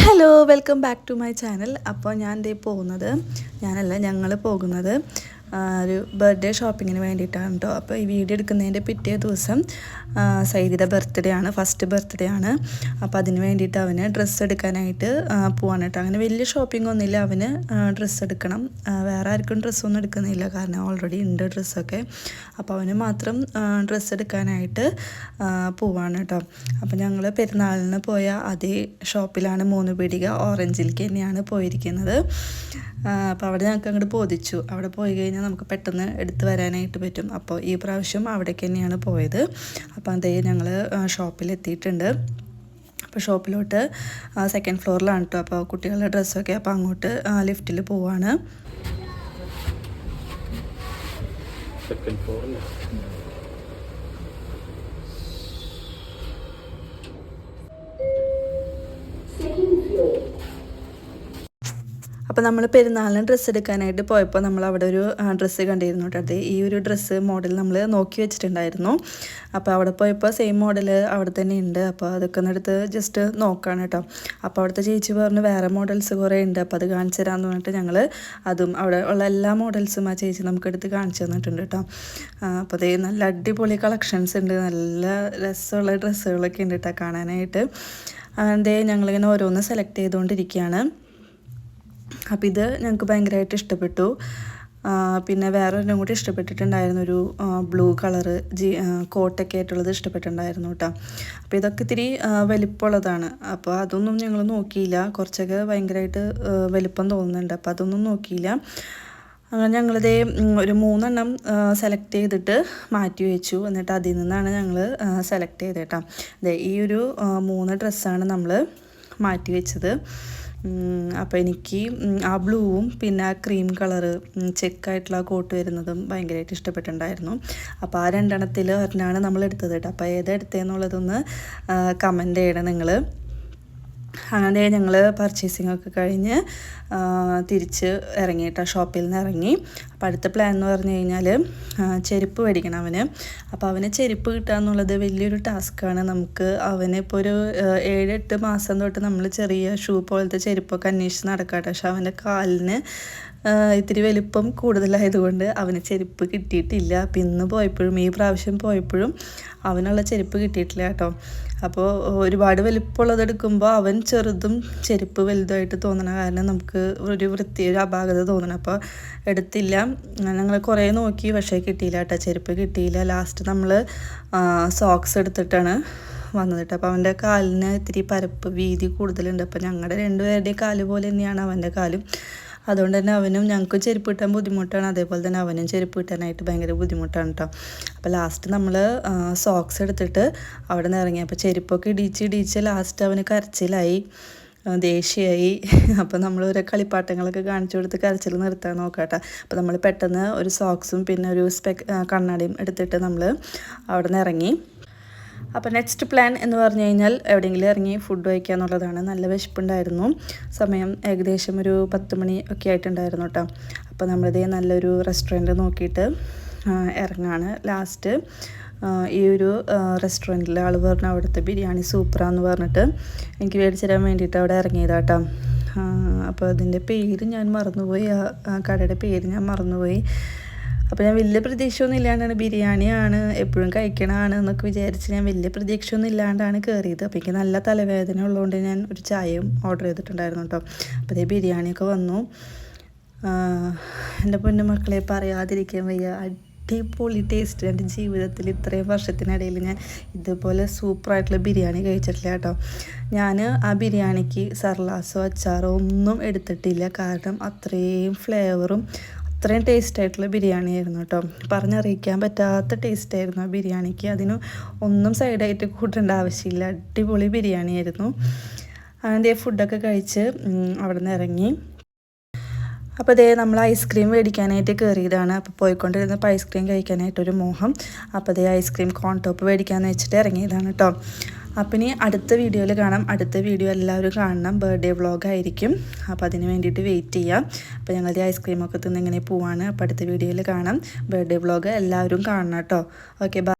Hello welcome back to my channel. അപ്പോൾ ഞങ്ങൾ പോകുന്നത് ഒരു ബർത്ത്ഡേ ഷോപ്പിങ്ങിന് വേണ്ടിയിട്ടാണ് കേട്ടോ. അപ്പോൾ ഈ വീഡിയോ എടുക്കുന്നതിൻ്റെ പിറ്റേ ദിവസം സൈദിയുടെ ബർത്ത്ഡേ ആണ്, ഫസ്റ്റ് ബർത്ത്ഡേ ആണ്. അപ്പോൾ അതിന് വേണ്ടിയിട്ട് അവന് ഡ്രസ്സ് എടുക്കാനായിട്ട് പോവാണ് കേട്ടോ. അങ്ങനെ വലിയ ഷോപ്പിംഗ് ഒന്നുമില്ല, അവന് ഡ്രസ്സ് എടുക്കണം. വേറെ ആർക്കും ഡ്രസ്സൊന്നും എടുക്കുന്നില്ല, കാരണം ഓൾറെഡി ഉണ്ട് ഡ്രസ്സൊക്കെ. അപ്പോൾ അവന് മാത്രം ഡ്രസ്സ് എടുക്കാനായിട്ട് പോവാണ് കേട്ടോ. അപ്പോൾ ഞങ്ങൾ പെരുന്നാളിന് പോയ അതേ ഷോപ്പിലാണ് 3 പീടിക ഓറഞ്ചിലേക്ക് തന്നെയാണ് പോയിരിക്കുന്നത്. അപ്പോൾ അവിടെ ഞങ്ങൾക്ക് അങ്ങോട്ട് ബോധിച്ചു, അവിടെ പോയി കഴിഞ്ഞാൽ നമുക്ക് പെട്ടെന്ന് എടുത്ത് വരാനായിട്ട് പറ്റും. അപ്പോൾ ഈ പ്രാവശ്യം അവിടേക്ക് തന്നെയാണ് പോയത്. അപ്പോൾ അതേ ഞങ്ങൾ ഷോപ്പിലെത്തിയിട്ടുണ്ട്. അപ്പോൾ ഷോപ്പിലോട്ട് സെക്കൻഡ് ഫ്ലോറിലാണ് കേട്ടോ. അപ്പോൾ കുട്ടികളുടെ ഡ്രസ്സൊക്കെ, അപ്പോൾ അങ്ങോട്ട് ലിഫ്റ്റിൽ പോവാണ്. സെക്കൻഡ് ഫ്ലോറിൽ അപ്പോൾ നമ്മൾ പെരുന്നാളിന് ഡ്രസ്സ് എടുക്കാനായിട്ട് പോയപ്പോൾ നമ്മൾ അവിടെ ഒരു ഡ്രസ്സ് കണ്ടിരുന്നു കേട്ടോ. അത് ഈ ഒരു ഡ്രസ്സ് മോഡൽ നമ്മൾ നോക്കി വെച്ചിട്ടുണ്ടായിരുന്നു. അപ്പോൾ അവിടെ പോയപ്പോൾ സെയിം മോഡൽ അവിടെ തന്നെ ഉണ്ട്. അപ്പോൾ അതൊക്കെ ഒന്നെടുത്ത് ജസ്റ്റ് നോക്കുകയാണ് കേട്ടോ. അപ്പോൾ അവിടുത്തെ ചേച്ചി പറഞ്ഞു വേറെ മോഡൽസ് കുറേ ഉണ്ട്, അപ്പോൾ അത് കാണിച്ചു തരാമെന്ന് പറഞ്ഞിട്ട് ഞങ്ങൾ അതും അവിടെ ഉള്ള എല്ലാ മോഡൽസും ആ ചേച്ചി നമുക്കെടുത്ത് കാണിച്ചു തന്നിട്ടുണ്ട് കേട്ടോ. അപ്പോൾ അതേ നല്ല അടിപൊളി കളക്ഷൻസ് ഉണ്ട്, നല്ല രസമുള്ള ഡ്രസ്സുകളൊക്കെ ഉണ്ട് കേട്ടോ കാണാനായിട്ട്. അതേ ഞങ്ങളിങ്ങനെ ഓരോന്ന് സെലക്ട് ചെയ്തുകൊണ്ടിരിക്കുകയാണ്. അപ്പോൾ ഇത് ഞങ്ങൾക്ക് ഭയങ്കരമായിട്ട് ഇഷ്ടപ്പെട്ടു. പിന്നെ വേറൊരെണ്ണം കൂടി ഇഷ്ടപ്പെട്ടിട്ടുണ്ടായിരുന്നു, ഒരു ബ്ലൂ കളറ് കോട്ടൊക്കെ ആയിട്ടുള്ളത് ഇഷ്ടപ്പെട്ടിട്ടുണ്ടായിരുന്നു കേട്ടോ. അപ്പോൾ ഇതൊക്കെ ഇത്തിരി വലിപ്പമുള്ളതാണ്, അപ്പോൾ അതൊന്നും ഞങ്ങൾ നോക്കിയില്ല. കുറച്ചൊക്കെ ഭയങ്കരമായിട്ട് വലിപ്പം തോന്നുന്നുണ്ട്, അപ്പോൾ അതൊന്നും നോക്കിയില്ല. അങ്ങനെ ഞങ്ങളിതേ ഒരു 3 എണ്ണം സെലക്ട് ചെയ്തിട്ട് മാറ്റി വെച്ചു. എന്നിട്ട് അതിൽ നിന്നാണ് ഞങ്ങൾ സെലക്ട് ചെയ്തത് കേട്ടോ. അതെ, ഈ ഒരു 3 ഡ്രസ്സാണ് നമ്മൾ മാറ്റി വെച്ചത്. അപ്പോൾ എനിക്ക് ആ ബ്ലൂവും പിന്നെ ആ ക്രീം കളറ് ചെക്കായിട്ടുള്ള ആ കോട്ട് വരുന്നതും ഭയങ്കരമായിട്ട് ഇഷ്ടപ്പെട്ടിട്ടുണ്ടായിരുന്നു. അപ്പോൾ ആ 2 എണ്ണത്തിൽ ഒരെണ്ണമാണ് നമ്മൾ എടുത്തത് കേട്ടോ. അപ്പോൾ ഏതെടുത്തതെന്നുള്ളതൊന്ന് കമൻറ്റ് ചെയ്യണം നിങ്ങൾ. അങ്ങനെ ഞങ്ങൾ പർച്ചേസിംഗ് ഒക്കെ കഴിഞ്ഞ് തിരിച്ച് ഇറങ്ങി കേട്ടോ, ഷോപ്പിൽ നിന്ന് ഇറങ്ങി. അപ്പോൾ അടുത്ത പ്ലാൻ എന്ന് പറഞ്ഞു കഴിഞ്ഞാൽ ചെരുപ്പ് മേടിക്കണം അവന്. അപ്പോൾ അവന് ചെരുപ്പ് കിട്ടുക എന്നുള്ളത് വലിയൊരു ടാസ്ക്കാണ് നമുക്ക്. അവന് ഇപ്പോൾ ഒരു 7-8 മാസം തൊട്ട് നമ്മൾ ചെറിയ ഷൂ പോലത്തെ ചെരുപ്പൊക്കെ അന്വേഷിച്ച് നടക്കാട്ടെ. പക്ഷെ അവൻ്റെ കാലിന് ഇത്തിരി വലിപ്പം കൂടുതലായതുകൊണ്ട് അവന് ചെരുപ്പ് കിട്ടിയിട്ടില്ല. അപ്പം ഇന്ന് പോയപ്പോഴും ഈ പ്രാവശ്യം പോയപ്പോഴും അവനുള്ള ചെരുപ്പ് കിട്ടിയിട്ടില്ല കേട്ടോ. അപ്പോൾ ഒരുപാട് വലിപ്പമുള്ളത് എടുക്കുമ്പോൾ അവൻ ചെറുതും ചെരുപ്പ് വലുതായിട്ട് തോന്നണം, കാരണം നമുക്ക് ഒരു അപാകത തോന്നണം. അപ്പോൾ എടുത്തില്ല. ഞങ്ങൾ കുറേ നോക്കി, പക്ഷേ കിട്ടിയില്ല കേട്ടോ, ചെരുപ്പ് കിട്ടിയില്ല. ലാസ്റ്റ് നമ്മൾ സോക്സ് എടുത്തിട്ടാണ് വന്നത് കേട്ടോ. അപ്പോൾ അവൻ്റെ കാലിന് ഇത്തിരി പരപ്പ് വീതി കൂടുതലുണ്ട്. അപ്പോൾ ഞങ്ങളുടെ 2 പേരുടെയും കാല് പോലെ തന്നെയാണ് അവൻ്റെ കാലും. അതുകൊണ്ട് തന്നെ അവനും ഞങ്ങൾക്ക് ചെരുപ്പ് കിട്ടാൻ ബുദ്ധിമുട്ടാണ്, അതേപോലെ തന്നെ അവനും ചെരുപ്പ് കിട്ടാനായിട്ട് ഭയങ്കര ബുദ്ധിമുട്ടാണ് കേട്ടോ. അപ്പോൾ ലാസ്റ്റ് നമ്മൾ സോക്സ് എടുത്തിട്ട് അവിടെ നിന്ന് ഇറങ്ങി. അപ്പോൾ ചെരുപ്പൊക്കെ ഇടിച്ച് ലാസ്റ്റ് അവന് കരച്ചിലായി, ദേഷ്യമായി. അപ്പോൾ നമ്മൾ ഓരോ കളിപ്പാട്ടങ്ങളൊക്കെ കാണിച്ചു കൊടുത്ത് കരച്ചിൽ നിർത്താൻ നോക്കാട്ടോ. അപ്പോൾ നമ്മൾ പെട്ടെന്ന് ഒരു സോക്സും പിന്നെ ഒരു കണ്ണാടിയും എടുത്തിട്ട് നമ്മൾ അവിടെ നിന്ന് ഇറങ്ങി. അപ്പോൾ നെക്സ്റ്റ് പ്ലാൻ എന്ന് പറഞ്ഞു കഴിഞ്ഞാൽ എവിടെയെങ്കിലും ഇറങ്ങി ഫുഡ് കഴിക്കുക എന്നുള്ളതാണ്. നല്ല വിശപ്പുണ്ടായിരുന്നു. സമയം ഏകദേശം ഒരു 10 മണി ഒക്കെ ആയിട്ടുണ്ടായിരുന്നു കേട്ടോ. അപ്പോൾ നമ്മളിതേ നല്ലൊരു റെസ്റ്റോറൻറ്റ് നോക്കിയിട്ട് ഇറങ്ങാണ്. ലാസ്റ്റ് ഈ ഒരു റെസ്റ്റോറൻറ്റിൽ ആൾ പറഞ്ഞു അവിടുത്തെ ബിരിയാണി സൂപ്പറാന്ന് പറഞ്ഞിട്ട് എനിക്ക് മേടിച്ചു തരാൻ വേണ്ടിയിട്ട് അവിടെ ഇറങ്ങിയതാട്ടോ. അപ്പോൾ അതിൻ്റെ പേര് ഞാൻ മറന്നുപോയി, ആ കടയുടെ പേര് ഞാൻ മറന്നുപോയി. അപ്പോൾ ഞാൻ വലിയ പ്രതീക്ഷയൊന്നും ഇല്ലാണ്ടാണ്, ബിരിയാണിയാണ് എപ്പോഴും കഴിക്കണമാണ് എന്നൊക്കെ വിചാരിച്ച് ഞാൻ വലിയ പ്രതീക്ഷയൊന്നും ഇല്ലാണ്ടാണ് കയറിയത്. അപ്പോൾ എനിക്ക് നല്ല തലവേദന ഉള്ളതുകൊണ്ട് ഞാൻ ഒരു ചായയും ഓർഡർ ചെയ്തിട്ടുണ്ടായിരുന്നു കേട്ടോ. അപ്പോൾ അതേ ബിരിയാണിയൊക്കെ വന്നു. എൻ്റെ പൊന്നു മക്കളെ പറയാതിരിക്കാൻ വയ്യ, അടിപൊളി ടേസ്റ്റ്. എൻ്റെ ജീവിതത്തിൽ ഇത്രയും വർഷത്തിനിടയിൽ ഞാൻ ഇതുപോലെ സൂപ്പറായിട്ടുള്ള ബിരിയാണി കഴിച്ചിട്ടില്ല കേട്ടോ. ഞാൻ ആ ബിരിയാണിക്ക് സർലാസോ അച്ചാറോ ഒന്നും എടുത്തിട്ടില്ല, കാരണം അത്രയും ഫ്ലേവറും അത്രയും ടേസ്റ്റായിട്ടുള്ള ബിരിയാണി ആയിരുന്നു കേട്ടോ. പറഞ്ഞറിയിക്കാൻ പറ്റാത്ത ടേസ്റ്റായിരുന്നു ആ ബിരിയാണിക്ക്. അതിന് ഒന്നും സൈഡായിട്ട് കൂട്ടേണ്ട ആവശ്യമില്ല, അടിപൊളി ബിരിയാണി ആയിരുന്നു. അതിൻ്റെ ഫുഡൊക്കെ കഴിച്ച് അവിടെ നിന്ന് ഇറങ്ങി. അപ്പോൾ അതേ നമ്മൾ ഐസ്ക്രീം മേടിക്കാനായിട്ട് കയറിയതാണ്. അപ്പോൾ പോയിക്കൊണ്ടിരുന്നപ്പോൾ ഐസ്ക്രീം കഴിക്കാനായിട്ടൊരു മോഹം. അപ്പോൾ അതേ ഐസ്ക്രീം കോൺ ടോപ്പ് മേടിക്കാമെന്ന് വെച്ചിട്ട് ഇറങ്ങിയതാണ് കേട്ടോ. അപ്പം ഇനി അടുത്ത വീഡിയോയിൽ കാണാം. അടുത്ത വീഡിയോ എല്ലാവരും കാണണം, ബർത്ത്ഡേ വ്ളോഗായിരിക്കും. അപ്പോൾ അതിന് വേണ്ടിയിട്ട് വെയിറ്റ് ചെയ്യാം. അപ്പോൾ ഞങ്ങളുടെ ഐസ്ക്രീമൊക്കെ തിന്ന് ഇങ്ങനെ പോവാണ്. അപ്പോൾ അടുത്ത വീഡിയോയിൽ കാണാം, ബർത്ത്ഡേ വ്ളോഗ് എല്ലാവരും കാണണം കേട്ടോ. Okay, by.